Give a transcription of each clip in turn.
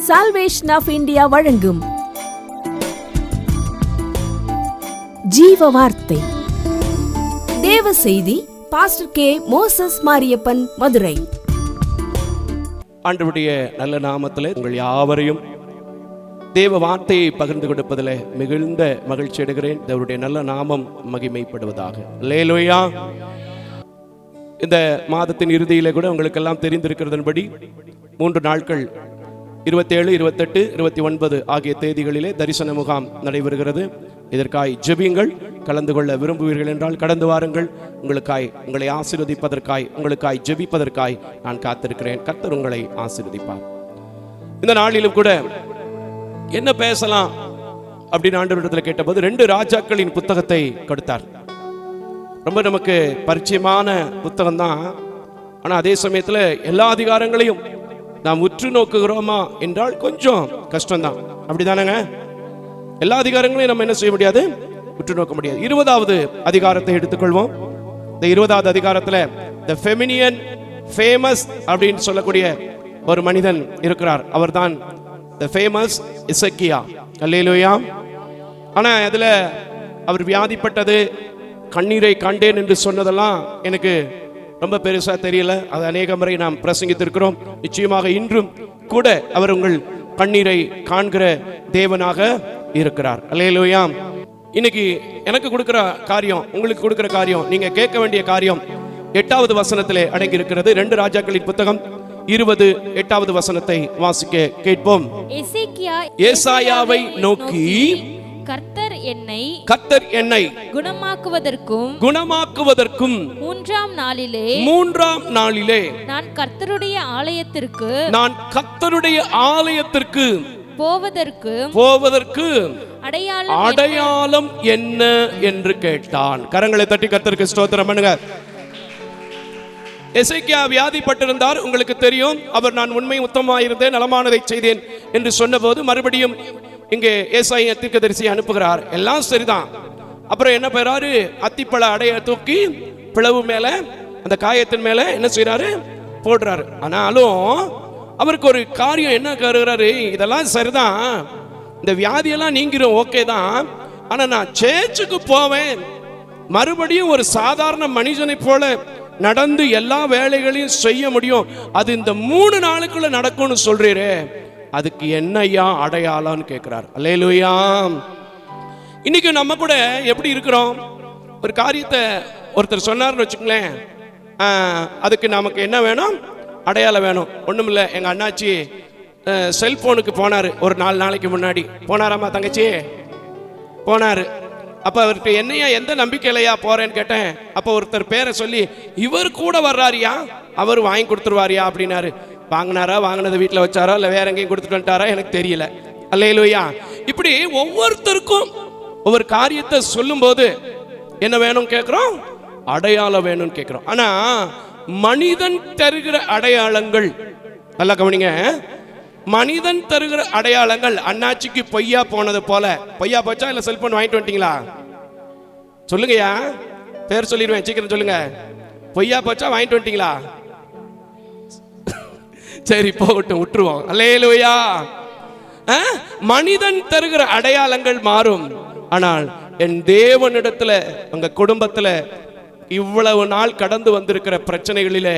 Salvation of India வழங்கும் ஜீவ வார்த்தை தேவ செய்தி. Pastor K. Moses Mariappan, Madurai. ஆண்டவருடைய நல்ல நாமத்திலே உங்கள் யாவரையும் தேவ வார்த்தையை பகிர்ந்து கொடுப்பதில் மிகுந்த மகிழ்ச்சி அடைகிறேன். தேவருடைய நல்ல நாமம் மகிமைப்படுவதாக. அல்லேலூயா. இந்த மாதத்தின் இறுதியிலே கூட உங்களுக்கு எல்லாம் தெரிந்திருக்கிறதன்படி 3 நாட்கள் 27, 28, 29 ஆகிய தேதிகளிலே தரிசன முகாம் நடைபெறுகிறது. இதற்காய் ஜெபியுங்கள். கலந்து கொள்ள விரும்புவீர்கள் என்றால் கடந்து வாருங்கள். உங்களை ஆசீர்வதிப்பதற்காய், உங்களுக்காய் ஜெபிப்பதற்காய் நான் காத்திருக்கிறேன். கர்த்தர் உங்களை ஆசீர்வதிப்பார். இந்த நாளிலும் கூட என்ன பேசலாம் அப்படின்னு ஆண்டவரிடத்தில் கேட்டபோது 2 ராஜாக்களின் புத்தகத்தை கொடுத்தார். ரொம்ப நமக்கு பரிச்சயமான புத்தகம் தான். ஆனால் அதே சமயத்தில் எல்லா அதிகாரங்களையும் நாம் உற்று நோக்குகிறோமா என்றால் கொஞ்சம் கஷ்டம்தான். அப்படிதானங்க? எல்லா அதிகாரங்களையும் நம்ம என்ன செய்ய முடியாது, உற்று நோக்க முடியாது. 20வது அதிகாரத்தை எடுத்துக்கொள்வோம். இந்த 20வது அதிகாரத்தில் த ஃபெமினியன் ஃபேமஸ் அப்படின்னு சொல்லக்கூடிய ஒரு மனிதன் இருக்கிறார். அவர்தான் த ஃபேமஸ் எசேக்கியா. அல்லேலூயா. ஆனால் அதில் அவர் வியாதிப்பட்டது, கண்ணீரை கண்டேன் என்று சொன்னதெல்லாம் எனக்கு ரொம்ப பெருசா தெரியல. அது அநேக முறை நாம் பிரசங்கித்திருக்கிறோம். நிச்சயமாக இன்றும் கூட அவர் உங்கள் கண்ணீரை காண்கிற தேவனாக இருக்கிறார். அல்லேலூயா. இன்னைக்கு எனக்கு கொடுக்கிற காரியம், உங்களுக்கு கொடுக்கிற காரியம், நீங்க கேட்க வேண்டிய காரியம் 8வது வசனத்திலே அடங்கி இருக்கிறது. 2 ராஜாக்களின் புத்தகம் 28வது வசனத்தை வாசிக்க கேட்போம். ஏசாயாவை நோக்கி, கர்த்தர் என்னை குணமாக்குவதற்கும் 3ஆம் நாளிலே நான் கர்த்தருடைய ஆலயத்திற்கு போவதற்கு அடையாளம் என்ன என்று கேட்டான். கரங்களை தட்டி கர்த்தருக்கு ஸ்தோத்திரம் பண்ணுங்க. எசேக்கியா வியாதிப்பட்டிருந்தார். உங்களுக்கு தெரியும். அவர் நான் உண்மை உத்தமமாயிருந்தேன், நலமானதை செய்தேன் என்று சொன்னபோது மறுபடியும் இங்கே ஏசாயா தீர்க்கதரிசியை அனுப்புகிறார். எல்லாம் சரிதான். அப்புறம் என்ன பெறாரு, அத்திப்பழ அடைய தூக்கி பிளவு மேல, அந்த காயத்தின் மேல என்ன செய்யறாரு, போடுறாரு. ஆனாலும் அவருக்கு ஒரு காரியம் என்ன கருகிறாரு, இதெல்லாம் சரிதான், இந்த வியாதியெல்லாம் நீங்கிரும், ஓகே தான். ஆனா நான் சேர்ச்சுக்கு போவேன், மறுபடியும் ஒரு சாதாரண மனிதனை போல நடந்து எல்லா வேலைகளையும் செய்ய முடியும், அது இந்த 3 நாளுக்குள்ள நடக்கும்னு சொல்றீரே, அதுக்கு என்னையா அடையாளம்னு கேட்கிறார். அல்லேலூயா. இன்னைக்கு நம்ம கூட எப்படி இருக்கிறோம், ஒரு காரியத்தை ஒருத்தர் சொன்னார்னு வச்சுக்கங்களேன், அதுக்கு நமக்கு என்ன வேணும், அடையாளம் வேணும். ஒண்ணும் இல்லை, எங்க அண்ணாச்சி செல்போனுக்கு போனாரு ஒரு 4 நாளைக்கு முன்னாடி. போனாராமா தங்கச்சி? போனாரு. அப்ப அவர்கிட்ட என்னையா எந்த நம்பிக்கையிலையா போறேன்னு கேட்டேன். அப்ப ஒருத்தர் பேரை சொல்லி, இவர் கூட வர்றாரியா, அவர் வாங்கி கொடுத்துருவாரியா அப்படின்னாரு. வாங்கினாரா, வாங்கினதை வீட்டில் வச்சாரா, இல்லை வேற எங்கேயும் கொடுத்துட்டு வந்துட்டாரா எனக்கு தெரியல. அல்லேலூயா. இப்படி ஒவ்வொருத்தருக்கும் ஒவ்வொரு காரியத்தை சொல்லும் போது என்ன வேணும் கேட்கிறோம், அடையாளம் வேணும்னு கேட்கிறோம். ஆனா மனிதன் தருகிற அடையாளங்கள், நல்லா கவனிங்க, மனிதன் தருகிற அடையாளங்கள் அண்ணாச்சிக்கு பொய்யா போனது போல. பொய்யா போச்சா இல்ல செல்போன் வாங்கிட்டு வந்துட்டீங்களா? சொல்லுங்கய்யா, பேர் சொல்லிடுவேன், சீக்கிரம் சொல்லுங்க. பொய்யா போச்சா வாங்கிட்டு வந்துட்டீங்களா? சரி, போகட்டும், விட்டுருவோம். அல்லேலூயா. மனிதன் தருகிற அடையாளங்கள் மாறும். ஆனால் என் தேவனிடத்துல, உங்க குடும்பத்துல இவ்வளவு நாள் கடந்து வந்திருக்கிற பிரச்சனைகளிலே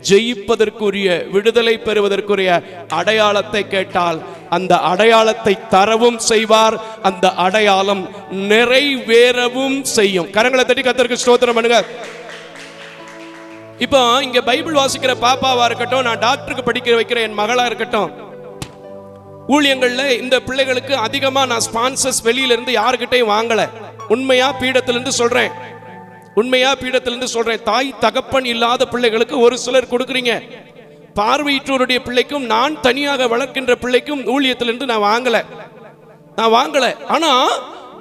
ஜெயிப்பதற்குரிய, விடுதலை பெறுவதற்குரிய அடையாளத்தை கேட்டால் அந்த அடையாளத்தை தரவும் செய்வார், அந்த அடையாளம் நிறைவேறவும் செய்யும். கரங்களை தட்டி கர்த்தருக்கு ஸ்தோத்திரம் பண்ணுங்க. இப்போ இங்க பைபிள் வாசிக்கிற பாப்பாவா இருக்கட்டும், நான் டாக்டருக்கு படிக்க வைக்கிற என் மகளா இருக்கட்டும், ஊழியங்கள்ல இந்த பிள்ளைகளுக்கு அதிகமா நான் ஸ்பான்சர்ஸ் வெளியில இருந்து யாருக்கிட்டையும் வாங்கல. உண்மையா பீடத்திலிருந்து சொல்றேன். தாய் தகப்பன் இல்லாத பிள்ளைகளுக்கு ஒரு சிலர் கொடுக்குறீங்க. பார்வையற்றோருடைய பிள்ளைக்கும், நான் தனியாக வளர்க்கின்ற பிள்ளைக்கும் ஊழியத்திலிருந்து நான் வாங்கல. ஆனா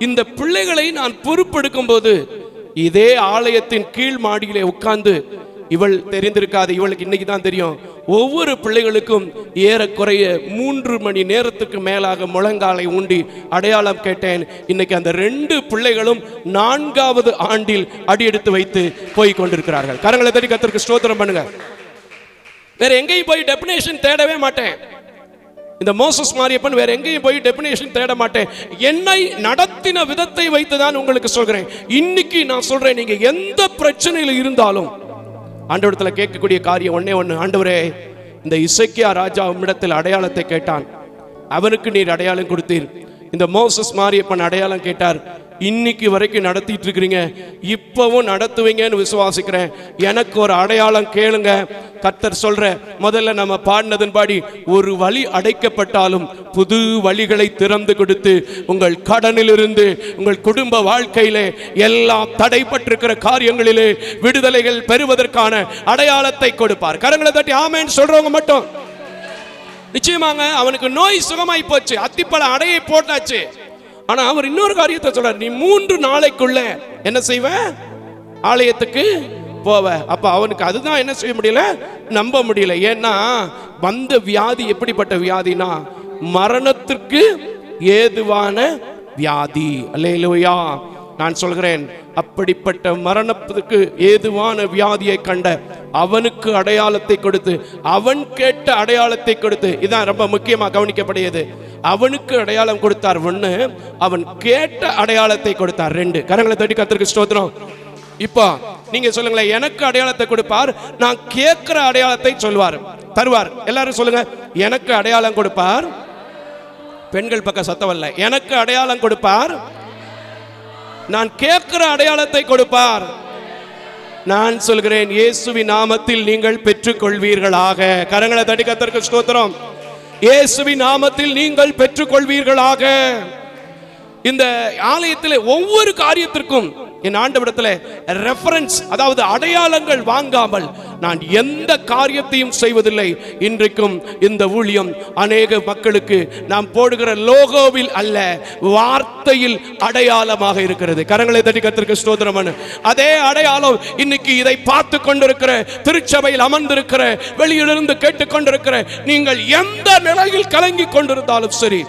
இந்த பிள்ளைகளை நான் பொறுப்பெடுக்கும் போது இதே ஆலயத்தின் கீழ் மாடியிலே உட்கார்ந்து, இவள் தெரிந்திருக்காது, இவளுக்கு இன்னைக்கு தான் தெரியும், ஒவ்வொரு பிள்ளைகளுக்கும் ஏறக்குறைய 3 மணி நேரத்துக்கு மேலாக முழங்காலை ஊண்டி அடையாளம் கேட்டேன். இன்னைக்கு அந்த 2 பிள்ளைகளும் 4வது ஆண்டில் அடியெடுத்து வைத்து போய் கொண்டிருக்கிறார்கள். கரங்களை தட்டி கர்த்தருக்கு ஸ்தோத்திரம் பண்ணுங்க. வேற எங்கேயும் போய் டெபினேஷன் தேடவே மாட்டேன். இந்த மோசஸ் மாரியப்பன் வேற எங்கேயும் போய் டெபினேஷன் தேட மாட்டேன், என்னை நடத்தின விதத்தை வைத்துதான் உங்களுக்கு சொல்கிறேன். இன்னைக்கு நான் சொல்றேன், நீங்க எந்த பிரச்சனையில் இருந்தாலும் ஆண்டவரிடத்துல கேட்கக்கூடிய காரியம் ஒண்ணே ஒண்ணு. ஆண்டவரே, இந்த இசைக்கியா ராஜா உம்மிடத்தில் அடையாளத்தை கேட்டான், அவனுக்கு நீர் அடையாளம் கொடுத்தீர். இந்த மோசஸ் மாரியப்பன் அடையாளம் கேட்டார், இன்னைக்கு வரைக்கும் நடத்திட்டு இருக்கிறீங்க, இப்பவும் நடத்துவீங்கன்னு விசுவாசிக்கிறேன். எனக்கு ஒரு அடையாளம் கேளுங்க. கர்த்தர் சொல்ற, முதல்ல நம்ம பாடினதன்படி ஒரு வழி அடைக்கப்பட்டாலும் புது வழிகளை திறந்து கொடுத்து உங்கள் கடனிலிருந்து உங்கள் குடும்ப வாழ்க்கையிலே எல்லாம் தடைப்பட்டிருக்கிற காரியங்களிலே விடுதலைகள் பெறுவதற்கான அடையாளத்தை கொடுப்பார். கரங்களை தட்டி ஆமென் சொல்றவங்க மட்டும். நிச்சயமாங்க அவனுக்கு நோய் சுகமாய் போச்சு, அத்திப்பழ அடையை போட்டாச்சு. ஆனா அவர் இன்னொரு காரியத்தை சொல்றார், நீ 3 நாளைக்குள்ள என்ன செய்வ, ஆலயத்துக்கு போவ. அப்ப அவனுக்கு அதுதான் என்ன செய்ய முடியல, நம்ப முடியல. ஏன்னா வந்த வியாதி எப்படிப்பட்ட வியாதினா மரணத்திற்கு ஏதுவான வியாதி. அல்லேலூயா. நான் சொல்கிறேன், அப்படிப்பட்ட மரணத்துக்கு ஏதுவான வியாதியை கண்ட அவனுக்கு அடையாளத்தை கொடுத்து, அவன் கேட்ட அடையாளத்தை கொடுத்து, இதான் ரொம்ப முக்கியமா கவனிக்கப்படுகிறது. அவனுக்கு அடையாளம் கொடுத்தார் 1, அவன் கேட்ட அடையாளத்தை கொடுத்தார் 2. கரங்களை தட்டி கர்த்தருக்கு ஸ்தோத்திரம். இப்போ நீங்க சொல்லுங்களேன், எனக்கு அடையாளத்தை கொடுப்பார், நான் கேட்கிற அடையாளத்தை சொல்வார் தருவார். எல்லாரும் சொல்லுங்க, எனக்கு அடையாளம் கொடுப்பார். பெண்கள் பக்கம் சத்தம் இல்ல. எனக்கு அடையாளம் கொடுப்பார், நான் கேட்கிற அடையாளத்தை கொடுப்பார். நான் சொல்கிறேன், இயேசுவின் நாமத்தில் நீங்கள் பெற்றுக் கொள்வீர்களாக. கரங்களை தட்டி கர்த்தருக்கு ஸ்தோத்திரம். இயேசுவின் நாமத்தில் நீங்கள் பெற்றுக் கொள்வீர்களாக. இந்த ஆலயத்தில் ஒவ்வொரு காரியத்திற்கும் என் ஆண்டவரிடத்தில் ரெஃபரன்ஸ், அதாவது அடையாளங்கள் வாங்காமல் நான் எந்த காரியத்தையும் செய்வதில்லை. இன்றைக்கும் இந்த ஊழியம் அநேக மக்களுக்கு நாம் போடுகிற லோகோவில் அல்ல, வார்த்தையில் அடையாளமாக இருக்கிறது. கரங்களை தட்டி கர்த்தருக்கு ஸ்தோத்திரம். அதே அடையாளம் இன்னைக்கு இதை பார்த்து கொண்டிருக்கிற, திருச்சபையில் அமர்ந்திருக்கிற, வெளியிலிருந்து கேட்டுக்கொண்டிருக்கிற நீங்கள் எந்த நிலையில் கலங்கி கொண்டிருந்தாலும் சரி,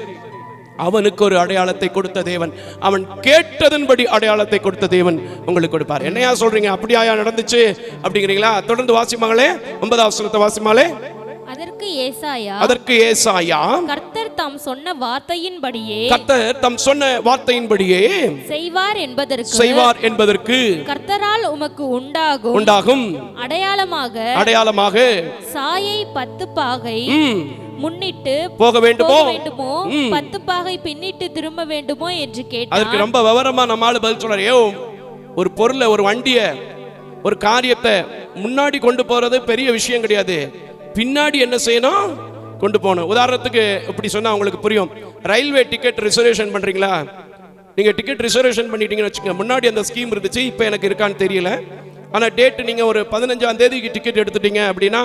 அவனுக்கு ஒரு அடையாளத்தை கொடுத்த தேவன், அவன் கேட்டதன்படி அடையாளத்தை கொடுத்த தேவன் உங்களுக்கு கொடுப்பார். என்னையா சொல்றீங்க, அப்படியா நடந்துச்சு அப்படிங்கிறீங்களா? தொடர்ந்து வாசிமாங்களே, 9வது வசனத்தை வாசிமாங்களே. அதற்கு ஏசாயா கர்த்தர் தாம் சொன்ன வார்த்தையின்படியே செய்வார் என்பதற்கு கர்த்தரால் உமக்கு உண்டாகும் அடையாளமாக சாயை 10 பாகை முன்னிட்டு போக வேண்டுமோ, 10 பாகை பின்னிட்டு திரும்ப வேண்டுமோ என்று கேட்டார். அதற்கு ரொம்ப விவரமா நம்மால பதில் சொல்றாரு. ஒரு பொருளை, ஒரு வண்டிய, ஒரு காரியத்தை முன்னாடி கொண்டு போறது பெரிய விஷயம் கிடையாது, பின்னாடி என்ன செய்யணும், கொண்டு போகணும். உதாரணத்துக்கு இப்படி சொன்னா உங்களுக்கு புரியும். ரயில்வே டிக்கெட் ரிசர்வேஷன் பண்றீங்களா? நீங்க டிக்கெட் ரிசர்வேஷன் பண்ணிட்டீங்கன்னு வச்சுக்கோங்க. முன்னாடி அந்த ஸ்கீம் இருந்துச்சு, இப்போ எனக்கு இருக்கான்னு தெரியல. ஆனா டேட் நீங்க ஒரு 15ஆம் தேதிக்கு டிக்கெட் எடுத்துட்டீங்க அப்படின்னா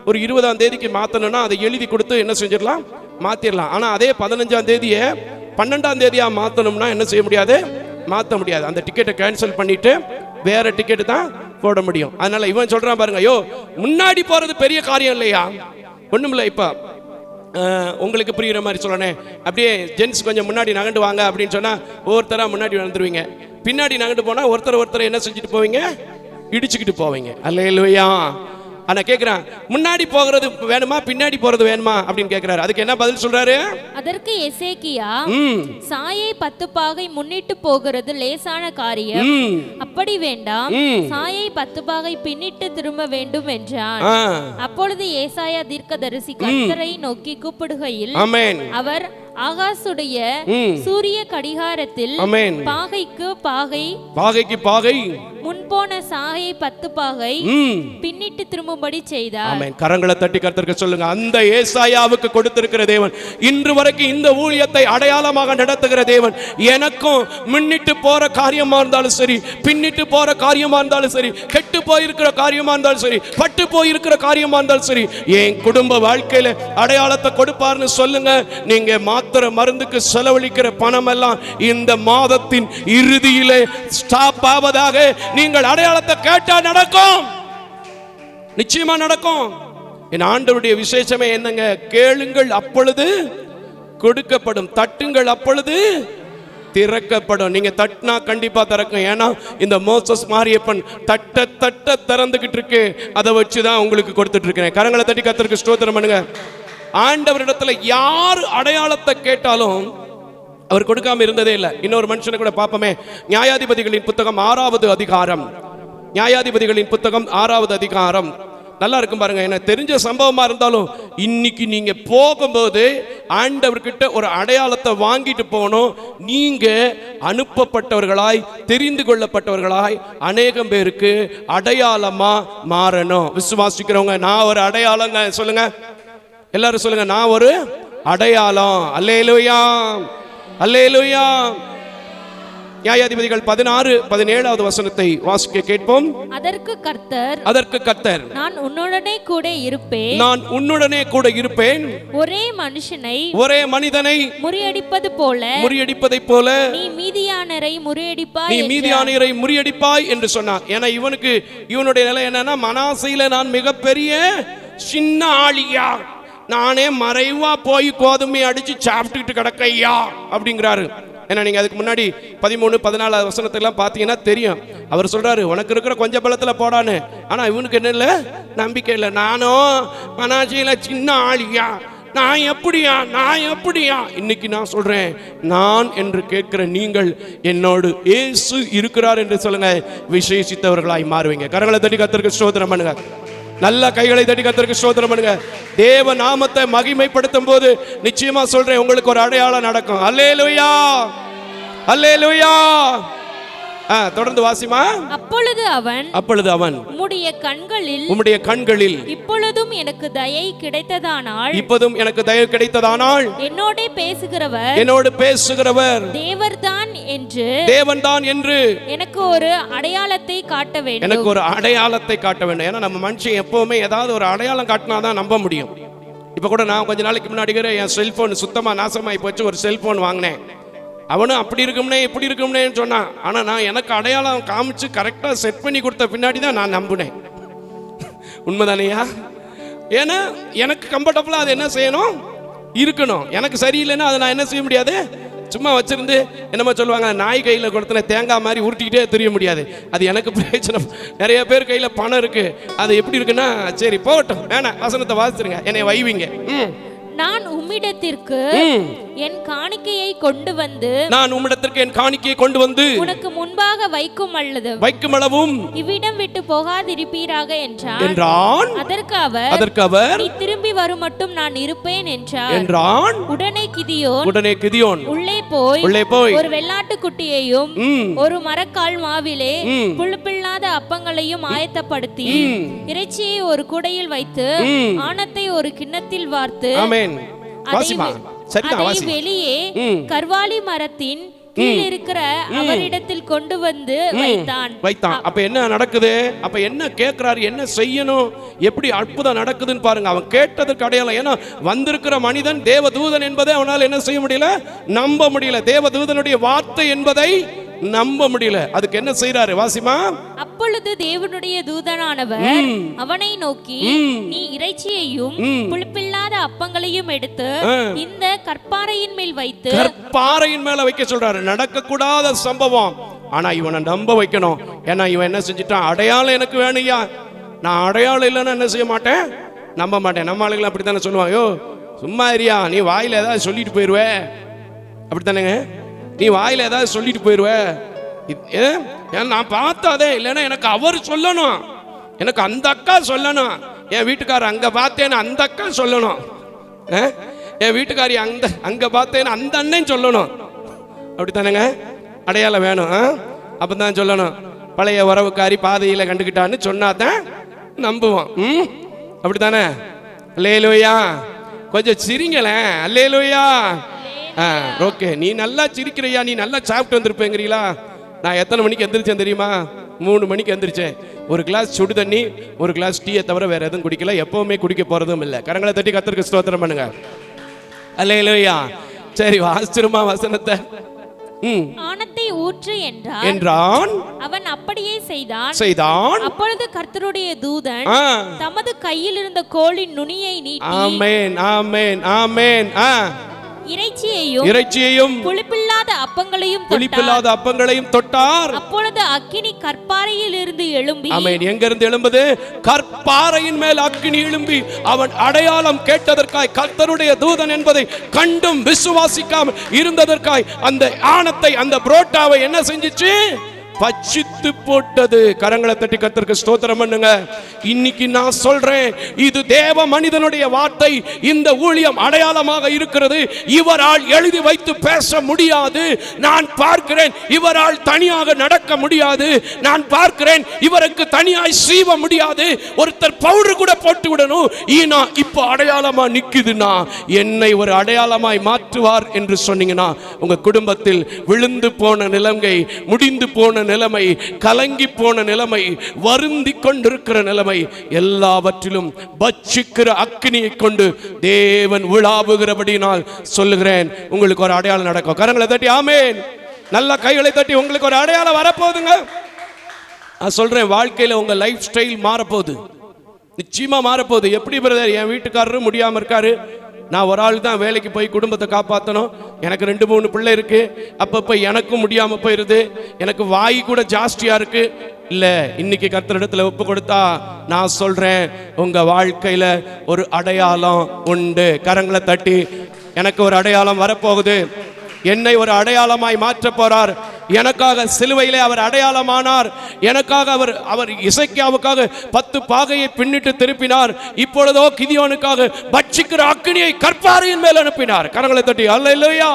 ஒரு 20ஆம் தேதிக்கு மாற்றணும்னா அதை எழுதி கொடுத்து என்ன செஞ்சிடலாம், மாற்றிடலாம். ஆனால் அதே 15ஆம் தேதியை 12ஆம் தேதியாக மாற்றணும்னா என்ன செய்ய முடியாது, மாற்ற முடியாது. அந்த டிக்கெட்டை கேன்சல் பண்ணிட்டு வேற டிக்கெட்டு தான் போட முடியும். அதனால இவன் சொல்றான் பாருங்க, ஐயோ முன்னாடி போறது பெரிய காரியம் இல்லையா, ஒண்ணுமில்லை. இப்போ உங்களுக்கு புரியுற மாதிரி சொல்லணேன், அப்படியே ஜென்ஸ் கொஞ்சம் முன்னாடி நகண்டு வாங்க அப்படின்னு சொன்னா ஒவ்வொருத்தரா முன்னாடி வந்துருவீங்க. பின்னாடி நகண்டு போனா ஒருத்தர் என்ன செஞ்சுட்டு போவீங்க, இடிச்சுக்கிட்டு போவீங்க. அல்லேலூயா. ஆனா கேக்குறான், முன்னாடி போகிறது வேணுமா பின்னாடி போறது வேணுமா அப்படின்னு கேக்குறாரு. அதுக்கு என்ன பதில் சொல்றாரு? அதற்கு எசேக்கியா, சாயை 10 பாகை முன்னிட்டு போகிறது லேசான காரியம், அப்படி வேண்டாம், சாயை 10 பாகை பின்னிட்டு திரும்ப வேண்டும் என்றான். அப்பொழுது ஏசாயா தீர்க்கதரிசி கர்த்தரை நோக்கி கூப்பிடுகையில் அவர் ஆகாசுடைய சூரிய கடிகாரத்தில் பாகைக்கு பாகை முன்போன சாயை 10 பாகை பின்னிட்டு திரும்பும்படி செய்தார். ஆமென். கரங்களை தட்டி கர்த்தருக்கு சொல்லுங்க, அந்த ஏசாயாவுக்கு கொடுத்திருக்கிற தேவன் இன்று வரைக்கும் இந்த ஊழியத்தை அடையாளமாக நடத்துகிற தேவன். எனக்கும் முன்னிட்டு போற காரியமா இருந்தாலும் சரி, பின்னிட்டு போற காரியமா இருந்தாலும் சரி, கெட்டு போயிருக்கிற காரியமா இருந்தாலும் சரி, பட்டு போயிருக்கிற காரியமா இருந்தாலும் சரி, என் குடும்ப வாழ்க்கையில அடையாளத்தை கொடுப்பார்னு சொல்லுங்க. நீங்க மாத்திர மருந்துக்கு செலவழிக்கிற பணம் எல்லாம் இந்த மாதத்தின் இறுதியிலே ஸ்டாப் ஆவதாக நீங்கள் அடையாளத்தை கேட்டா நடக்கும், நிச்சயமா நடக்கும். என் ஆண்டவருடைய விசேஷமே என்னங்க, கேளுங்கள் அப்பொழுது கொடுக்கப்படும், தட்டுங்கள் அப்பொழுது திறக்கப்படும். நீங்க தட்டினா கண்டிப்பா திறக்கும். ஏன்னா இந்த மோசஸ் மாரியப்பன் தட்ட திறந்துகிட்டு இருக்கு, அதை வச்சுதான் உங்களுக்கு கொடுத்துட்டு இருக்கேன். கரங்களை தட்டி கர்த்தருக்கு ஸ்தோத்திரம் பண்ணுங்க. ஆண்டவரிடத்துல யார் அடையாளத்தை கேட்டாலும் அவர் கொடுக்காம இருந்ததே இல்லை. இன்னொரு மனுஷனை கூட பார்ப்போமே. நியாயாதிபதிகளின் புத்தகம் 6வது அதிகாரம். நியாயாதிபதிகளின் புத்தகம் 6வது அதிகாரம் நல்லா இருக்கும் பாருங்க. எனக்கு தெரிஞ்ச சம்பவமா இருந்தாலும் இன்னைக்கு நீங்க போகும்போது ஆண்டவர்கிட்ட ஒரு அடையாளத்தை வாங்கிட்டு போகணும். நீங்க அனுப்பப்பட்டவர்களாய், தெரிந்து கொள்ளப்பட்டவர்களாய் அநேகம் பேருக்கு அடையாளமா மாறணும். விசுவாசிக்கிறவங்க நான் ஒரு அடையாளங்க சொல்லுங்க. எல்லாரும் சொல்லுங்க, நான் ஒரு அடையாளம். அல்லேலூயா, அல்லேலூயா. நியாயாதிபதிகள் 16:17 வசனத்தை வாசிக்க கேட்போம். அதற்கு கர்த்தர் நான் உன்னுடனே கூட இருப்பேன், நான் உன்னுடனே கூட இருப்பேன். ஒரே மனிதனை முறியடிப்பதைப் போல நீ மீதியானரை முறியடிப்பாய் என்று சொன்னார். ஏன்னா இவனுடைய நிலை என்னன்னா, மனாசையில நான் மிகப்பெரிய சின்ன ஆளியா, நானே மறைவா போய் கோதுமை அடிச்சு சாப்பிட்டுக்கிட்டு கிடக்கையா அப்படிங்கிறாரு. ஏன்னா நீங்க அதுக்கு முன்னாடி 13-14 வசனத்தெல்லாம் பார்த்தீங்கன்னா தெரியும். அவர் சொல்றாரு, உனக்கு இருக்கிற கொஞ்சம் பலத்துல போடான்னு. ஆனா இவனுக்கு என்ன இல்லை, நம்பிக்கை இல்லை. நானும் மனாசையில சின்ன ஆளியா, நான் எப்படியா. இன்னைக்கு நான் சொல்றேன், நான் என்று கேட்கிற நீங்கள் என்னோடு இயேசு இருக்கிறார் என்று சொல்லுங்க, விசேஷித்தவர்களாய் மாறுவீங்க. கரங்களை தட்டி கர்த்தருக்கு ஸ்தோத்திரம் பண்ணுங்க. நல்ல கைகளை தட்டி கர்த்தருக்கு ஸ்தோத்திரம் பண்ணுங்க. தேவ நாமத்தை மகிமைப்படுத்தும் போது நிச்சயமா சொல்றேன், உங்களுக்கு ஒரு அடையாளம் நடக்கும். அல்லேலூயா, அல்லேலூயா. தொடர்ந்து வாசிமா. அப்பொழுது அவன் உம்முடைய கண்களில் இப்பொழுதும் எனக்கு தயை கிடைத்ததானால் என்னோடு பேசுகிறவர் தேவன்தான் என்று எனக்கு ஒரு அடையாளத்தை காட்ட வேண்டும். ஏன்னா நம்ம மனுஷன் எப்பவுமே ஏதாவது ஒரு அடையாளம் காட்டினாதான் நம்ப முடியும். இப்ப கூட நான் கொஞ்ச நாளைக்கு முன்னாடி என் செல்போன் சுத்தமா நாசமாயி போச்சு. ஒரு செல்போன் வாங்கினேன். அவனும் அப்படி இருக்கும்னே இப்படி இருக்கும்னேன்னு சொன்னான். ஆனால் நான் எனக்கு அடையாளம் காமிச்சு கரெக்டாக செட் பண்ணி கொடுத்த பின்னாடி தான் நான் நம்பினேன். உண்மைதானையா? ஏன்னா எனக்கு கம்ஃபர்டபுளாக அது என்ன செய்யணும், இருக்கணும். எனக்கு சரியில்லைன்னா அதை நான் என்ன செய்ய முடியாது, சும்மா வச்சிருந்து என்னமோ சொல்லுவாங்க, நாய் கையில் கொடுத்தன தேங்காய் மாதிரி உருட்டிக்கிட்டே தெரிய முடியாது. அது எனக்கு பிரயோஜனம். நிறைய பேர் கையில் பணம் இருக்கு, அது எப்படி இருக்குன்னா சரி போகட்டும், வேணாம், வசனத்தை வாசிச்சிருங்க, என்னை வைவிங்க. நான் உம்மிடத்திற்கு என் காணிக்கையை கொண்டு வந்து உனக்கு முன்பாக வைக்கும் அளவும் இவ்விடம் விட்டு போகாதிருப்பீராக என்றான். அதற்கு அவர் நீ திரும்பி வரும் மட்டும் நான் இருப்பேன் என்றான். உடனே கிதியோன் உள்ளே போய் ஒரு வெள்ளாட்டு குட்டியையும் ஒரு மரக்கால் மாவிலே புழுப்பில்லாத அப்பங்களையும் ஆயத்தப்படுத்தி இறைச்சியை ஒரு குடையில் வைத்து ஆணத்தை ஒரு கிண்ணத்தில் வார்த்து அதை வெளியே கர்வாலி மரத்தின் கீழ் இருக்கிற அவரிடத்தில் கொண்டு வந்து வைத்தான். அப்ப என்ன நடக்குது, அப்ப என்ன கேட்கிறாரு, என்ன செய்யணும், எப்படி அற்புதம் நடக்குதுன்னு பாருங்க. அவன் கேட்டதுக்கு அடையாளம். ஏன்னா வந்திருக்கிற மனிதன் தேவதூதன் என்பதை அவனால் என்ன செய்ய முடியல, நம்ப முடியல. தேவதூதனுடைய வார்த்தை என்பதை நம்ப முடியல. அதுக்கு என்ன செய்யறாரு, வாசிமா. அப்பொழுது தேவனுடைய தூதனானவர் அவனை நோக்கி, நீ இறைச்சியையும் புளிப்பில்லாத அப்பங்களையும் எடுத்து இந்த கற்பாறையின் மேல் வைத்து, கற்பாறையின் மேல வைக்க சொல்றாரு. நடக்க கூடாத சம்பவம், ஆனா இவனை நம்ப வைக்கணும். ஏன்னா இவன் என்ன செஞ்சிட்டான், அடையாளம் எனக்கு வேணுயா, நான் அடையாளம் இல்லைன்னா என்ன செய்ய மாட்டேன், நம்ப மாட்டேன். நம்ம ஆளுங்களை அப்படித்தானே சொல்லுவாங்க, யோ சும்மா இருயா, நீ வாயில ஏதாவது சொல்லிட்டு போயிருவ, அப்படித்தானேங்க, நீ வாயில ஏதாவது சொல்லிட்டு போயிருவ, நான் பார்த்தாதே, இல்லைன்னா எனக்கு அவர் சொல்லணும், எனக்கு அந்த அக்கா சொல்லணும், என் வீட்டுக்காரர் அங்க பார்த்தேன்னு அந்த அக்கா சொல்லணும், என் வீட்டுக்காரி அங்க பார்த்தேன்னு அந்த அண்ணன் சொல்லணும், அப்படித்தானேங்க. அடையாளம் வேணும், அப்பதான் சொல்லணும். பழைய உறவுக்காரி பாதையில கண்டுக்கிட்டான்னு சொன்னாதான் நம்புவோம், அப்படித்தானே. அல்லேலூயா. கொஞ்சம் சிரிங்களேன். அல்லேலூயா. ஓகே, நீ நல்லா சிரிக்கிறியா, நீ நல்லா சாப்பிட்டு வந்திருப்பேங்கிறீங்களா. நான் எத்தனை மணிக்கு எந்திரிச்சேன் தெரியுமா, 3 மணிக்கு எந்திரிச்சேன். ஒரு கிளாஸ் சுடு தண்ணி, ஒரு கிளாஸ் டீயை தவிர வேற எதுவும் குடிக்கல. எப்பவுமே குடிக்க போறதும் இல்லை. கரங்களை தட்டி கர்த்தருக்கு ஸ்தோத்திரம் பண்ணுங்க. அல்லேலூயா. சரி, வாசிச்சிருமா வசனத்தை. ஆணத்தை ஊற்று என்றான். அவன் அப்படியே செய்தான். அப்பொழுது கர்த்தருடைய தூதன் தமது கையில் இருந்த கோலின் நுனியை நீட்டி, ஆமென் ஆமென் ஆமென், இறைச்சியையும் புளிப்பில்லாத அப்பங்களையும் தொட்டார். அப்பொழுது அக்கினி கற்பாறையில் இருந்து எழும்பி, ஆமென், எங்க இருந்து எழும்புது? கற்பாறையின் மேல் அக்கினி எழும்பி, அவன் அடையாளம் கேட்டதற்காய், கர்த்தருடைய தூதன் என்பதை கண்டும் விசுவாசிக்காமல் இருந்ததற்காய் அந்த ஆணத்தை, அந்த புரோட்டாவை என்ன செஞ்சிச்சு? பச்சித்து போட்டது. கரங்களை தட்டி கர்த்தருக்கு ஸ்தோத்திரம் பண்ணுங்க. இன்னைக்கு நான் சொல்றேன், இது தேவ மனிதனுடைய வார்த்தை. இந்த ஊழியம் அடையாளமாக இருக்கிறது. இவரால் எழுதி வைத்து பேச முடியாது. நான் பார்க்கிறேன், இவரால் தனியாக நடக்க முடியாது. நான் பார்க்கிறேன், இவருக்கு தனியாய் சீவ முடியாது. ஒருத்தர் பவுடர் கூட போட்டு விடணும். ஈனா இப்போ அடையாளமா நிக்குதுன்னா என்னை ஒரு அடையாளமாய் மாற்றுவார் என்று சொன்னீங்கன்னா, உங்க குடும்பத்தில் விழுந்து போன நிலைமை, முடிந்து போன நிலைமை, கலங்கி போன நிலைமை, வருந்தி கொண்டிருக்கிற நிலைமை, எல்லாவற்றிலும் பட்சிக்கிற அக்கினியை கொண்டு தேவன் விழாவுகிறபடினால் சொல்லுகிறேன், உங்களுக்கு ஒரு அடையாளம் நடக்கும். கரங்களை தட்டி ஆமென், நல்ல கைகளை தட்டி உங்களுக்கு ஒரு அடையாளம் வரப்போகுதுங்க. நான் சொல்றேன், வாழ்க்கையில உங்க லைஃப் ஸ்டைல் மாறப்போகுது, நிச்சயமா மாறப்போகுது. எப்படி பிரதர், என் வீட்டுக்காரரும் முடியாம இருக்காரு, நான் ஒரு ஆள் தான் வேலைக்கு போய் குடும்பத்தை காப்பாற்றணும், எனக்கு 2-3 பிள்ளை இருக்கு, அப்பப்போ எனக்கும் முடியாம போயிருது, எனக்கு வாய் கூட ஜாஸ்தியா இருக்கு. இல்ல, இன்னைக்கு கர்த்தரிடத்துல ஒப்பு கொடுத்தா நான் சொல்றேன், உங்க வாழ்க்கையில ஒரு அடையாளம் உண்டு. கரங்களை தட்டி, எனக்கு ஒரு அடையாளம் வரப்போகுது, என்னை ஒரு அடையாளமாய் மாற்ற போறார். எனக்காக சிலுவையிலே அவர் அடையாளமானார். எனக்காக அவர் இசைக்கியாவுக்காக 10 பாகையை பின்னிட்டு திருப்பினார். இப்பொழுதோ கிதியோனுக்காக பட்சிக்கிற அக்கினியை கற்பாறையின் மேல் அனுப்பினார். கரங்களை தட்டி அல்லேலூயா.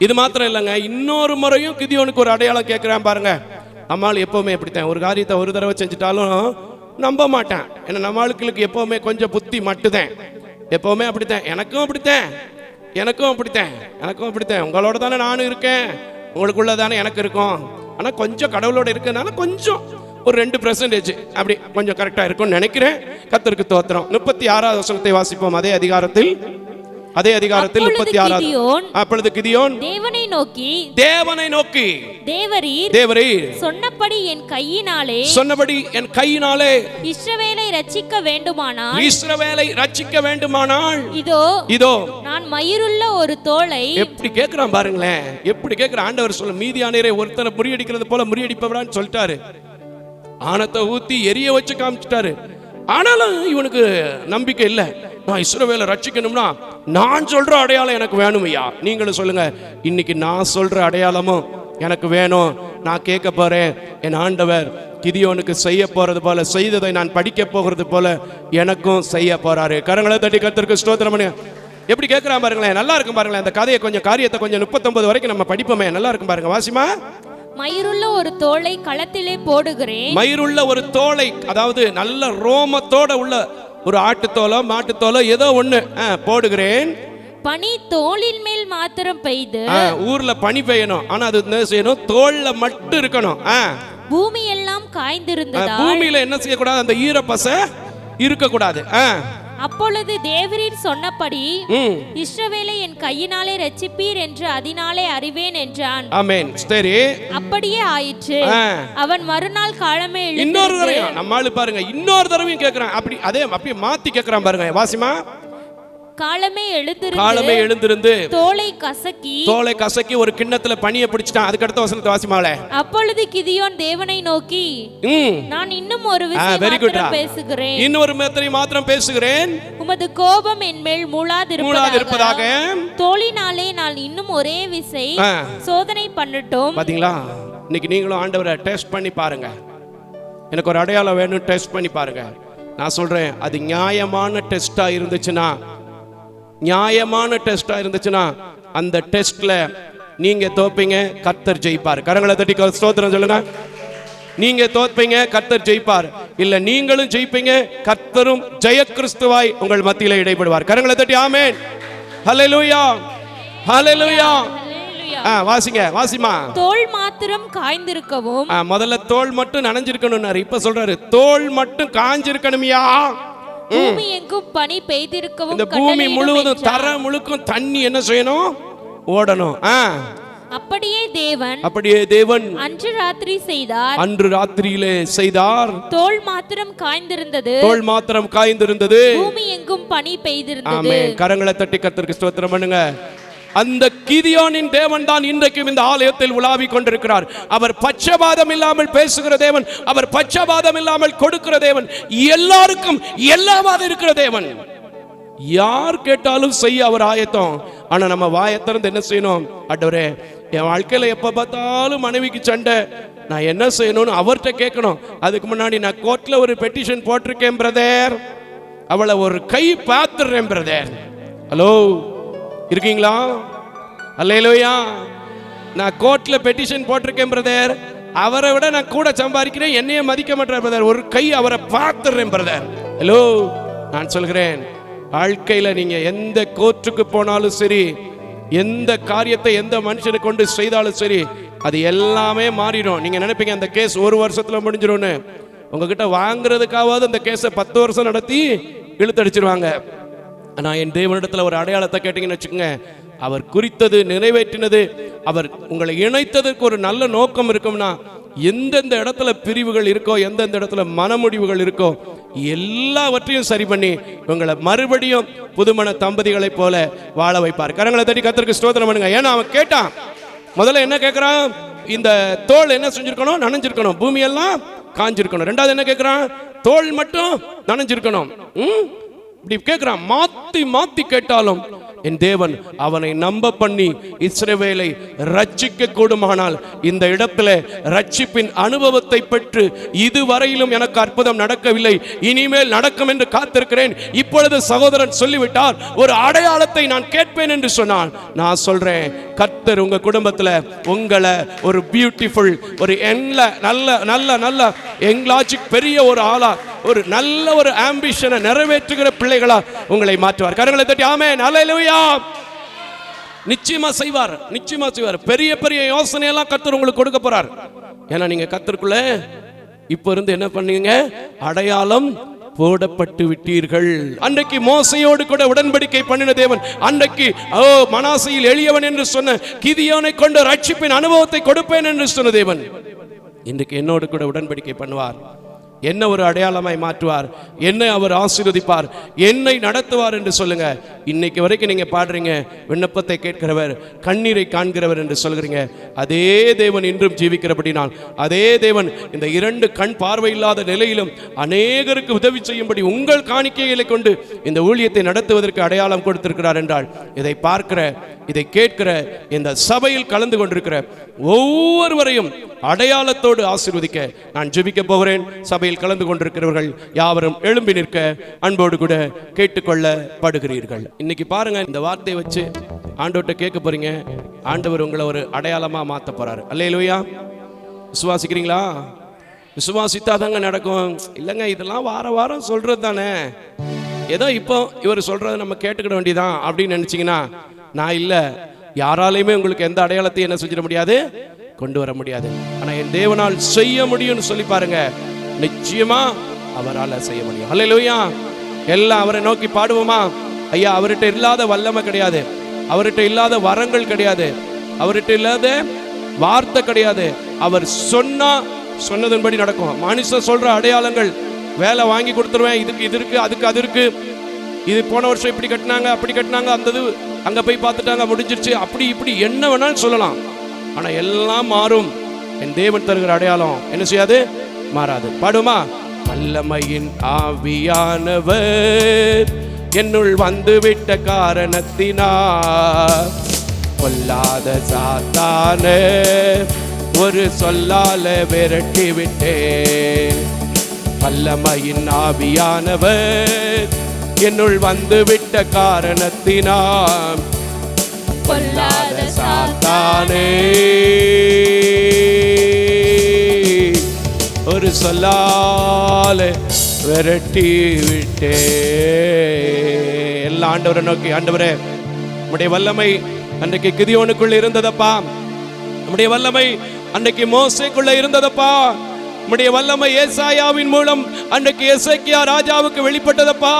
இது மாத்திரம் இல்லைங்க, இன்னொரு முறையும் கிதியோனுக்கு ஒரு அடையாளம் கேட்கிறேன் பாருங்க. நம்மால் எப்பவுமே எப்படித்தான், ஒரு காரியத்தை ஒரு தடவை செஞ்சுட்டாலும் நம்ப மாட்டேன். ஏன்னா நம்மளுக்கு எப்பவுமே கொஞ்சம் புத்தி மட்டுதான், எப்பவுமே அப்படித்தான். எனக்கும் அப்படித்தான். உங்களோட தானே நானும் இருக்கேன், உங்களுக்குள்ள தானே எனக்கு இருக்கும். ஆனால் கொஞ்சம் கடவுளோட இருக்கனால கொஞ்சம் ஒரு 2% அப்படி கொஞ்சம் கரெக்டாக இருக்கும்னு நினைக்கிறேன். கர்த்தருக்கு ஸ்தோத்திரம். 36வது வசனத்தை வாசிப்போம். அதே அதிகாரத்தில் 36. அப்பொழுது கிதியோன் தேவனை நோக்கி தேவரீர் சொன்னபடி என் கையினாலே இஸ்ரவேலை ரட்சிக்க வேண்டுமானால் இதோ நான் மயிருள்ள ஒரு தோலை. எப்படி கேட்கிறான் பாருங்களேன், எப்படி கேட்கிற ஆண்டவர் சொல்ல, மீதியானரை ஒருத்தனை முறியடிக்கிறது போல முறியடிப்பவரான்னு சொல்லிட்டாரு. ஆனத்தை ஊத்தி எரிய வச்சு காமிச்சிட்டாரு. ஆனாலும் இவனுக்கு நம்பிக்கை இல்லை. நான் இஸ்ரவேலை ரட்சிக்கணும்னா நான் சொல்ற அடையாளம் எனக்கு வேணும் ஐயா. நீங்களும் சொல்லுங்க, இன்னைக்கு நான் சொல்ற அடையாளமும் எனக்கு வேணும். நான் கேட்க போறேன், என் ஆண்டவர் கிதியோனுக்கு செய்ய போறது போல, செய்ததை நான் படிக்க போகிறது போல எனக்கும் செய்ய போறாரு. கரங்களை தட்டி கர்த்தருக்கு ஸ்தோத்திரம் பண்ணு. எப்படி கேட்கிறான் பாருங்களேன், நல்லா இருக்கும் பாருங்களேன். அந்த கதையை கொஞ்சம், காரியத்தை கொஞ்சம் 39 வரைக்கும் நம்ம படிப்போமே, நல்லா இருக்கும் பாருங்க. வாசிமா. மயிருள்ள ஒரு தோலை களத்திலே போடுகிறேன். மயிருள்ள ஒரு தோலை, அதாவது நல்ல ரோமத்தோட உள்ள ஒரு ஆட்டுத்தோலோ மாட்டுத்தோலோ ஏதோ ஒண்ணு போடுகிறேன். பனி தோளின் மேல் மாத்திரம் பெய்து, ஊர்ல பனி பெய்யணும், ஆனா அது என்ன செய்யணும்? தோல்ல மட்டும் இருக்கணும். பூமி எல்லாம் காய்ந்திருந்தது. பூமியில என்ன செய்யக்கூடாது? அந்த ஈரப்பசை இருக்கக்கூடாது. அப்பொழுது தேவரீர் சொன்னபடி இஸ்ரவேலை என் கையினாலே ரட்சிப்பீர் என்று அதனாலே அறிவேன் என்றான். ஆமென். சரி, அப்படியே ஆயிற்று. அவன் மறுநாள் காலமே எழுந்து, இன்னொரு தடவை நம்மால பாருங்க, இன்னொரு தடவையும் கேட்கிறான். அப்படி அதே அப்படியே மாத்தி கேட்கிறான் பாருங்க. வாசிமா. காலமே எழுந்திருந்து தோலை கசக்கி ஒரு கிண்ணத்துல பனியை பிடிச்சிட்டான். அதுக்கு அடுத்த வசனத்தை வாசிமாலே. அப்பொழுது கிதியோன் தேவனை நோக்கி, நான் இன்னும் ஒரு விஷயம் பேசுகிறேன், இன்னொரு மாத்திரம் பேசுகிறேன். உமது கோபம் என் மேல் மூளாதிருப்பதாக தோளினாலே நான் இன்னும் ஒரே விசை சோதனை பண்ணட்டும். பாத்தீங்களா, இன்னைக்கு நீங்களும் ஆண்டவரை டெஸ்ட் பண்ணி பாருங்க. எனக்கு ஒரு அடையாளம் வேணும், டெஸ்ட் பண்ணி பாருங்க. நான் சொல்றேன், அது நியாயமான டெஸ்டா இருந்துச்சுன்னா அந்த டெஸ்ட்ல நீங்க தோப்பீங்க, கர்த்தர் ஜெயிப்பார். கரங்களை தட்டி ஸ்தோத்திரம் சொல்லுங்க. நீங்க தோப்பீங்க, கர்த்தர் ஜெயிப்பார். இல்ல நீங்களும் ஜெயிப்பீங்க, கர்த்தரும் ஜெய கிறிஸ்துவாய் உங்கள் மத்தியில இடைப்படுவார். கரங்களை தட்டி ஆமென். ஹல்லேலூயா, ஹல்லேலூயா. வாசிமா. தோல் மாத்திரம் காய்ந்திருக்கவும், முதல்ல தோல் மட்டும் நனைஞ்சிருக்கணும். இப்ப சொல்றாரு தோல் மட்டும் காஞ்சிருக்கணும்யா. பூமி எங்கும் பனி பெய்திருக்கவும், இந்த பூமி முழுவதும் தர முழுக்கும் தண்ணி என்ன செய்யணும்? ஓடணும். அப்படியே தேவன் அன்று ராத்திரியிலே செய்தார். தோல் மாத்திரம் காய்ந்திருந்தது. பூமி எங்கும் பனி பெய்திருந்தது. ஆமென். கரங்களை தட்டி கர்த்தருக்கு ஸ்தோத்திரம் பண்ணுங்க. அந்த கிதியோனின் தேவன் தான் இன்றைக்கும் இந்த ஆலயத்தில் உலாவிக் கொண்டிருக்கிறார். அவர் பட்சபாதம் இல்லாமல் பேசுகிற தேவன், அவர் பட்சபாதம் இல்லாமல் கொடுக்கிற தேவன், எல்லாருக்கும் எல்லாமாக இருக்கிற தேவன். யார் கேட்டாலும் செய்ய அவர் ஆயத்தம். ஆனா நம்ம வாயத்திறந்து என்ன செய்யணும்? ஆண்டவரே, என் வாழ்க்கையில எப்ப பார்த்தாலும் மனைவிக்கு சண்டை, நான் என்ன செய்யணும்னு அவர்கிட்ட கேட்கணும். அதுக்கு முன்னாடி நான் கோர்ட்ல ஒரு பெட்டிஷன் போட்டிருக்கேன் பிரதர், அவளை ஒரு கை பார்த்துடுறேன் பிரதர். ஹலோ, இருக்கீங்களா? அல்லேலூயா. நான் கோர்ட்ல பெட்டிஷன் போட்டிருக்கேன் பிரதர், அவரை விட நான் கூட சம்பாதிக்கிறேன், என்னையே மதிக்க மாட்டேன் பிரதர், ஒரு கை அவரை பார்த்துடுறேன் பிரதர். ஹலோ, நான் சொல்கிறேன், வாழ்க்கையில நீங்க எந்த கோர்ட்டுக்கு போனாலும் சரி, எந்த காரியத்தை எந்த மனுஷனை கொண்டு செய்தாலும் சரி, அது எல்லாமே மாறிடும். நீங்க நினைப்பீங்க அந்த கேஸ் ஒரு வருஷத்துல முடிஞ்சிடும்னு. உங்ககிட்ட வாங்குறதுக்காவது அந்த கேஸை 10 வருஷம் நடத்தி இழுத்தடிச்சிருவாங்க. ஆனா என் தேவனிடத்துல ஒரு அடையாளத்தை கேட்டீங்கன்னு வச்சுக்கோங்க, அவர் குறித்தது நிறைவேற்றினது, அவர் உங்களை இணைத்ததுக்கு ஒரு நல்ல நோக்கம் இருக்கும்னா, எந்தெந்த இடத்துல பிரிவுகள் இருக்கோ, எந்தெந்த இடத்துல மனமுடிவுகள் இருக்கோ, எல்லாவற்றையும் சரி பண்ணி உங்களை மறுபடியும் புதுமண தம்பதிகளை போல வாழ வைப்பார். கரங்களை தட்டி கர்த்தருக்கு ஸ்தோத்திரம் பண்ணுங்க. ஏன்னா அவன் கேட்டான், முதல்ல என்ன கேட்கிறான்? இந்த தோல் என்ன செஞ்சிருக்கணும்? நனைஞ்சிருக்கணும், பூமி எல்லாம் காஞ்சிருக்கணும். ரெண்டாவது என்ன கேட்கிறான்? தோல் மட்டும் நனைஞ்சிருக்கணும். இப்படி கேட்கிறான். மாத்தி மாத்தி கேட்டாலும் என் தேவன் அவனை நம்ப பண்ணி இஸ்ரவேலை ரட்சிக்க கூடுமானால், இந்த இடத்துல ரட்சிப்பின் அனுபவத்தை பெற்று இதுவரையிலும் எனக்கு அற்புதம் நடக்கவில்லை, இனிமேல் நடக்கும் என்று காத்திருக்கிறேன். இப்பொழுது சகோதரன் சொல்லிவிட்டார், ஒரு அடையாளத்தை நான் கேட்பேன் என்று சொன்னான். நான் சொல்றேன், கர்த்தர் உங்க குடும்பத்துல உங்களை ஒரு பியூட்டிஃபுல், ஒரு நல்ல நல்ல நல்ல எங்லாஜிக் பெரிய ஒரு ஆளா, ஒரு நல்ல ஒரு ஆம்பிஷனை நிறைவேற்றுகிற பிள்ளைகளா உங்களை மாற்றுவார். கரங்களை தட்டி ஆமென், அல்லேலூயா. நிச்சயமா செய்வார், நிச்சயமா செய்வார். பெரிய பெரிய யோசனை எல்லாம் கர்த்தர் உங்களுக்கு கொடுக்க போறார். ஏன்னா நீங்க கர்த்தருக்குள்ள இப்ப இருந்து என்ன பண்ணீங்க? அடையாளம் போடப்பட்டு விட்டீர்கள். அன்றைக்கு மோசையோடு கூட உடன்படிக்கை பண்ணின தேவன், அன்றைக்கு மனாசையில் எளியவன் என்று சொன்ன கிதியோனை கொண்டு ரட்சிப்பின் அனுபவத்தை கொடுப்பேன் என்று சொன்ன தேவன், இன்றைக்கு என்னோடு கூட உடன்படிக்கை பண்ணுவார். என்ன ஒரு அடையாளமாய் மாற்றுவார், என்னை அவர் ஆசீர்வதிப்பார், என்னை நடத்துவார் என்று சொல்லுங்க. இன்னைக்கு வரைக்கும் நீங்க பாடுறீங்க, விண்ணப்பத்தை கேட்கிறவர், கண்ணீரை காண்கிறவர் என்று சொல்கிறீங்க. அதே தேவன் இன்றும் ஜீவிக்கிறபடினால், அதே தேவன் இந்த 2 கண் பார்வை இல்லாத நிலையிலும் அநேகருக்கு உதவி செய்யும்படி உங்கள் காணிக்கைகளை கொண்டு இந்த ஊழியத்தை நடத்துவதற்கு அடையாளம் கொடுத்திருக்கிறார் என்றால், இதை பார்க்கிற, இதை கேட்கிற, இந்த சபையில் கலந்து கொண்டிருக்கிற ஒவ்வொருவரையும் அடையாளத்தோடு ஆசீர்வதிக்க நான் ஜெபிக்க போகிறேன். சபையில் கலந்து கொண்டிருக்கிறவர்கள் யாவரும் எழும்பி நிற்க அன்போடு கூட கேட்டுக்கொள்ளப்படுகிறீர்கள். இன்னைக்கு பாருங்க, இந்த வார்த்தையை வச்சு ஆண்டவர்கிட்ட கேட்க போறீங்க. ஆண்டவர் உங்களை ஒரு அடையாளமா மாத்த போறாரு. அல்லேலூயா. விசுவாசிக்கிறீங்களா? விசுவாசித்தாதாங்க நடக்கும். இல்லைங்க, இதெல்லாம் வார வாரம் சொல்றது தானே, ஏதோ இப்போ இவர் சொல்றதை நம்ம கேட்டுக்கிட வேண்டியதான் அப்படின்னு நினைச்சீங்கன்னா, நான் இல்லை, யாராலையுமே உங்களுக்கு எந்த அடையாளத்தையும் என்ன செஞ்சிட முடியாது, கொண்டு வர முடியாது. ஆனா என் தேவனால் செய்ய முடியும்னு சொல்லி பாருங்க, நிச்சயமா அவரால் செய்ய முடியும். அல்லேலூயா. எல்லாம் அவரை நோக்கி பாடுவோமா? ஐயா, அவர்கிட்ட இல்லாத வல்லமை கிடையாது, அவர்கிட்ட இல்லாத வரங்கள் கிடையாது, அவர்கிட்ட இல்லாத வார்த்தை கிடையாது. அவர் சொன்னதன்படி நடக்கும். மனுஷன் சொல்ற அடையாளங்கள், வேலை வாங்கி கொடுத்துருவேன், இதுக்கு இது இருக்கு, அதுக்கு அது இருக்கு, இது போன வருஷம் இப்படி கட்டினாங்க, அப்படி கட்டினாங்க, அந்த இது அங்க போய் பார்த்துட்டாங்க, முடிஞ்சிருச்சு, அப்படி இப்படி என்ன வேணாலும் சொல்லலாம். ஆனா எல்லாம் மாறும். என் தேவன் தருகிற அடையாளம் என்ன செய்யாது? மாறாது. பாடுமா? வல்லமையின் ஆவியானவர் என்னுள் வந்துவிட்ட காரணத்தினால், கொல்லாத சாத்தான ஒரு சொல்லால விரட்டி விட்டேன். வல்லமையின் ஆவியானவர் என்னுள் வந்துவிட்ட காரணத்தினால், கொல்லாத சாத்தானே ஒரு சொல்லால விரட்டி விட்டே. எல்லா ஆண்டவரை நோக்கி, ஆண்டவரே, நம்முடைய வல்லமை அன்றைக்கு கிதியோனுக்குள்ள இருந்ததப்பா, நம்முடைய வல்லமை அன்றைக்கு மோசேக்குள்ள இருந்ததப்பா, உம்முடைய வல்லமை ஏசாயாவின் மூலம் அன்றைக்கு எசேக்கியா ராஜாவுக்கு வெளிப்பட்டதப்பா,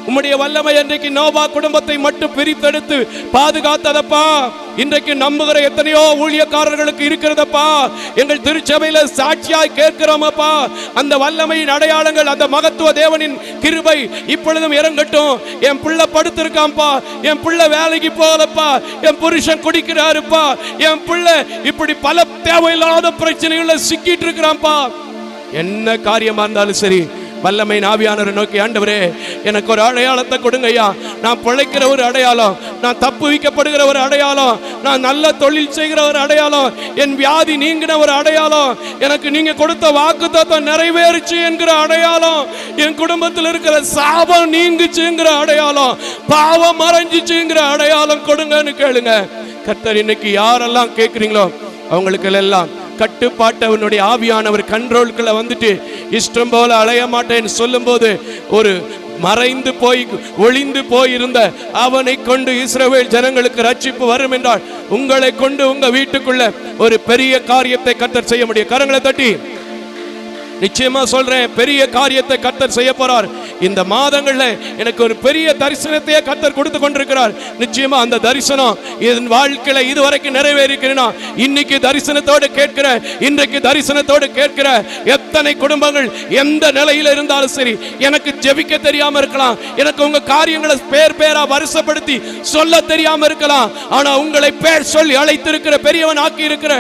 உம்முடைய வல்லமை அன்றைக்கு நோவா குடும்பத்தை மட்டும் பிரித்தெடுத்து பாதுகாத்ததப்பா. இன்றைக்கு நம்புகிற எத்தனையோ ஊழியக்காரர்களுக்கு இருக்கிறதப்பா. எங்கள் திருச்சபையில சாட்சியாய் கேட்கிறோமப்பா. அந்த வல்லமையின் அடையாளங்கள், அந்த மகத்துவ தேவனின் கிருபை இப்பொழுதும் இறங்கட்டும். என் பிள்ளை படுத்திருக்காம்பா, என் பிள்ளை வேலைக்கு போகலப்பா, என் புருஷன் குடிக்கிறாருப்பா, என் பிள்ளை இப்படி பல தேவையில்லாத பிரச்சனைகளை சிக்கிட்டு இருக்கிறான்பா. என்ன காரியமா இருந்தாலும் சரி, வல்லமை ஆவியானவரை நோக்கி, ஆண்டவரே எனக்கு ஒரு அடையாளத்தை கொடுங்கய்யா. நான் பிழைக்கிற ஒரு அடையாளம், நான் தப்பு வைக்கப்படுகிற ஒரு அடையாளம், நான் நல்ல தொழில் செய்கிற ஒரு அடையாளம், என் வியாதி நீங்கின ஒரு அடையாளம், எனக்கு நீங்க கொடுத்த வாக்குத்தத்தம் நிறைவேறுச்சு என்கிற அடையாளம், என் குடும்பத்தில் இருக்கிற சாபம் நீங்குச்சுங்கிற அடையாளம், பாவம் மறைஞ்சிச்சுங்கிற அடையாளம் கொடுங்கன்னு கேளுங்க. கர்த்தர் இன்னைக்கு யாரெல்லாம் கேட்குறீங்களோ அவங்களுக்கு எல்லாம் கட்டுப்பாட்டு அவனுடைய ஆவியானவர் கண்ட்ரோலுக்குள்ள வந்துட்டு இஷ்டம் போல அலைய மாட்டேன்னு சொல்லும் போது, ஒரு மறைந்து போய் ஒளிந்து போயிருந்த அவனை கொண்டு இஸ்ரவேல் ஜனங்களுக்கு ரட்சிப்பு வரும் என்றால், உங்களை கொண்டு உங்க வீட்டுக்குள்ள ஒரு பெரிய காரியத்தை கர்த்தர் செய்ய முடியும். கரங்களை தட்டி நிச்சயமா சொல்றேன், பெரிய காரியத்தை கர்த்தர் செய்ய போறார். இந்த மாதங்கள்ல எனக்கு ஒரு பெரிய தரிசனத்தையே கர்த்தர் கொடுத்து கொண்டிருக்கிறார். நிச்சயமா அந்த தரிசனம் என் வாழ்க்கையில இதுவரைக்கும் நிறைவேறிக்கிறேனா, இன்னைக்கு தரிசனத்தோடு கேட்கிற, இன்றைக்கு தரிசனத்தோடு கேட்கிற எத்தனை குடும்பங்கள் எந்த நிலையில இருந்தாலும் சரி, எனக்கு ஜெபிக்க தெரியாம இருக்கலாம், எனக்கு உங்க காரியங்களை பேர் பேரா வருஷப்படுத்தி சொல்ல தெரியாம இருக்கலாம், ஆனா உங்களை பேர் சொல்லி அழைத்திருக்கிற, பெரியவன் ஆக்கி இருக்கிற,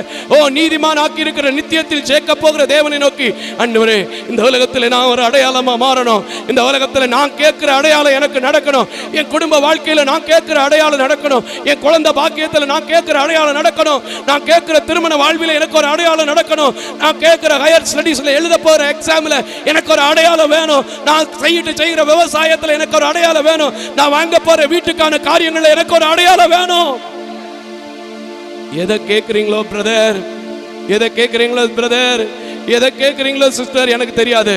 நீதிமான் ஆக்கி இருக்கிற, நித்தியத்தில் சேர்க்க போகிற தேவனை நோக்கி, ஆண்டவரே இந்த உலகத்தில் நான் ஒரு அடையாளமா மாறணும், இந்த உலகத்தில் நான் கேட்கிற அடையாளம் எனக்கு நடக்கணும், என் குடும்ப வாழ்க்கையில நான் கேட்கிற அடையாளம் நடக்கணும், என் குழந்தை பாக்கியத்தில் நான் கேட்கிற அடையாளம் நடக்கணும், நான் கேட்கிற திருமண வாழ்வில் எனக்கு ஒரு அடையாளம் நடக்கணும், நான் கேட்கிற ஹையர் ஸ்டடீஸ்ல எழுத போற எக்ஸாம்ல எனக்கு ஒரு அடையாளம் வேணும், நான் செய்கிற விவசாயத்தில் எனக்கு ஒரு அடையாளம் வேணும், நான் வாங்க போற வீட்டுக்கான காரியங்கள் எனக்கு ஒரு அடையாளம் வேணும். எதை கேட்கிறீங்களோ பிரதர், எதை கேட்கிறீங்களோ பிரதர், எதை கேட்கிறீங்களோ சிஸ்டர், எனக்கு தெரியாது.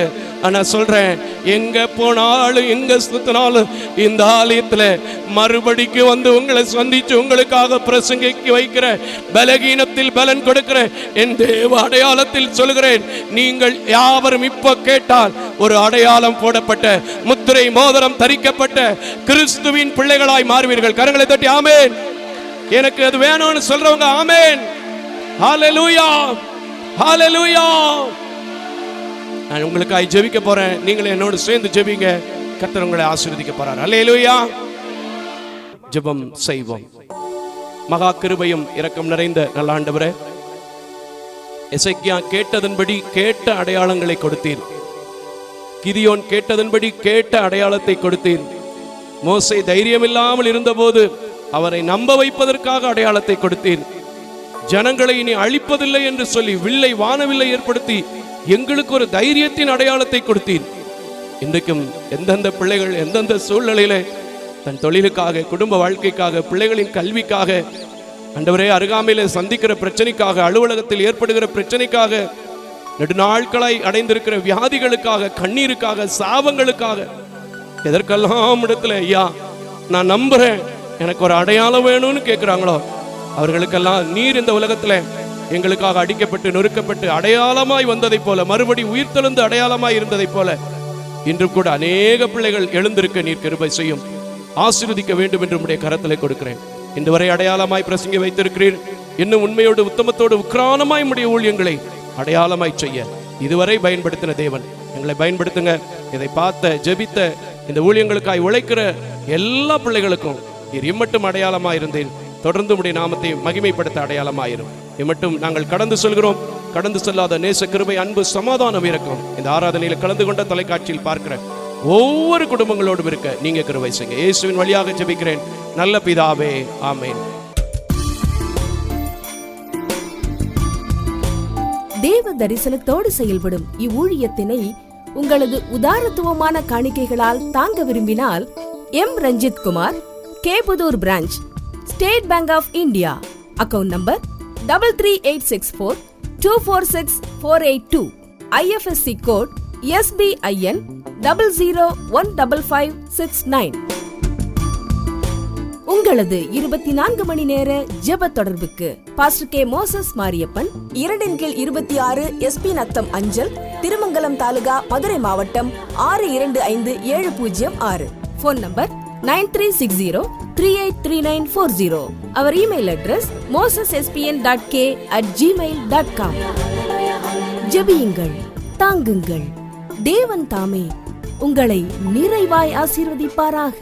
ஆனா சொல்றேன், எங்க போனாலும் எங்க சுத்தினாலும் இந்த ஆலயத்துல மறுபடிக்கு வந்து உங்களை சந்திச்சு உங்களுக்காக பிரசங்கிக்க வைக்கிற, பலகீனத்தில் பலன் கொடுக்கிற என் தேவ அடையாளத்தில் சொல்கிறேன், நீங்கள் யாவரும் இப்ப கேட்டால் ஒரு அடையாளம் போடப்பட்ட, முத்திரை மோதிரம் தரிக்கப்பட்ட கிறிஸ்துவின் பிள்ளைகளாய் மாறுவீர்கள். கரங்களை தட்டி ஆமென். எனக்கு அது வேணும்னு சொல்றவங்க ஆமென். ஹல்லேலூயா, ஹல்லேலூயா. நான் உங்களுக்காக ஜெபிக்க போறேன், நீங்களும் என்னோடு சேர்ந்து ஜெபிங்க. கர்த்தர் உங்களை ஆசீர்வதிக்க போறார். ஹல்லேலூயா. ஜெபம் செய்வோம். மகா கிருபையும் இரக்கம் நிறைந்த நல்ல ஆண்டவரே, எசேக்கியா கேட்டதன்படி கேட்ட அடையாளங்களை கொடுத்தீர், கிதியோன் கேட்டதன்படி கேட்ட அடையாளத்தை கொடுத்தீர், மோசே தைரியம் இல்லாமல் இருந்தபோது அவரை நம்ப வைப்பதற்காக அடையாளத்தை கொடுத்தீர், ஜனங்களை இனி அழிப்பதில்லை என்று சொல்லி வில்லை வானவில்லை ஏற்படுத்தி எங்களுக்கு ஒரு தைரியத்தின் அடையாளத்தை கொடுத்தீர். இன்றைக்கும் எந்தெந்த பிள்ளைகள் எந்தெந்த சூழ்நிலையில தன் தொழிலுக்காக, குடும்ப வாழ்க்கைக்காக, பிள்ளைகளின் கல்விக்காக, ஆண்டவரே அருகாமையில சந்திக்கிற பிரச்சனைக்காக, அலுவலகத்தில் ஏற்படுகிற பிரச்சனைக்காக, நெடுநாட்களாய் அடைந்திருக்கிற வியாதிகளுக்காக, கண்ணீருக்காக, சாபங்களுக்காக, எதற்கெல்லாம் இடத்துல ஐயா நான் நம்புறேன் எனக்கு ஒரு அடையாளம் வேணும்னு கேட்கிறாங்களோ அவர்களுக்கெல்லாம் நீர் இந்த உலகத்துல எங்களுக்காக அடிக்கப்பட்டு நொறுக்கப்பட்டு அடையாளமாய் வந்ததை போல, மறுபடி உயிர்த்தெழுந்து அடையாளமாய் இருந்ததை போல, இன்றும் கூட அநேக பிள்ளைகள் எழுந்திருக்க நீர் கிருபை செய்யும். ஆசீர்வதிக்க வேண்டும் என்று உம்முடைய கரத்திலே கொடுக்கிறேன். இன்று வரை அடையாளமாய் பிரசங்கி வைத்திருக்கிறீர். இன்னும் உண்மையோடு உத்தமத்தோடு உக்கிரானமாய் உம்முடைய ஊழியங்களை அடையாளமாய் செய்ய இதுவரை பயன்படுத்தின தேவன் எங்களை பயன்படுத்துங்க. இதை பார்த்த ஜெபித்த இந்த ஊழியங்களுக்காய் உழைக்கிற எல்லா பிள்ளைகளுக்கும் நீர் இம்மட்டும் அடையாளமாய் இருந்தேன். தொடர்ந்து உம்முடைய நாமத்தை மகிமைப்படுத்த அடையாளமாயிரும். இம்மட்டும் நாங்கள் கடந்து செல்கிறோம். கடந்து செல்லாத நேச கிருபை, அன்பு, சமாதானம் இருக்கும் இந்த ஆராதனையில் கலந்து கொண்ட தொலைக்காட்சியில் பார்க்கிற ஒவ்வொரு குடும்பங்களோடும் இருக்க நீங்க கிருபை செய்யுங்க. இயேசுவின் வழியாக ஜெபிக்கிறேன் நல்ல பிதாவே, ஆமென். தேவ தரிசனத்தோடு செயல்படும் இவ்வூழியத்தினை உங்களது உதாரத்துவமான காணிக்கைகளால் தாங்க விரும்பினால் M Ranjith Kumar, Kepudur branch, state bank of India, account number 33864 246 482, IFSC code SBIN 00155569. உங்களது 24 மணி நேர ஜெப தொடர்புக்கு pastor K Moses Mariyappan, 2/26 SP Natham அஞ்சல், திருமங்கலம் தாலுகா, மதுரை மாவட்டம் 625706. Phone number 9360 383940. Our email address mosesspn.k@gmail.com. ஜெபியுங்கள், தாங்குங்கள். தேவன் தாமே உங்களை நிறைவாய் ஆசீர்வதிப்பாராக.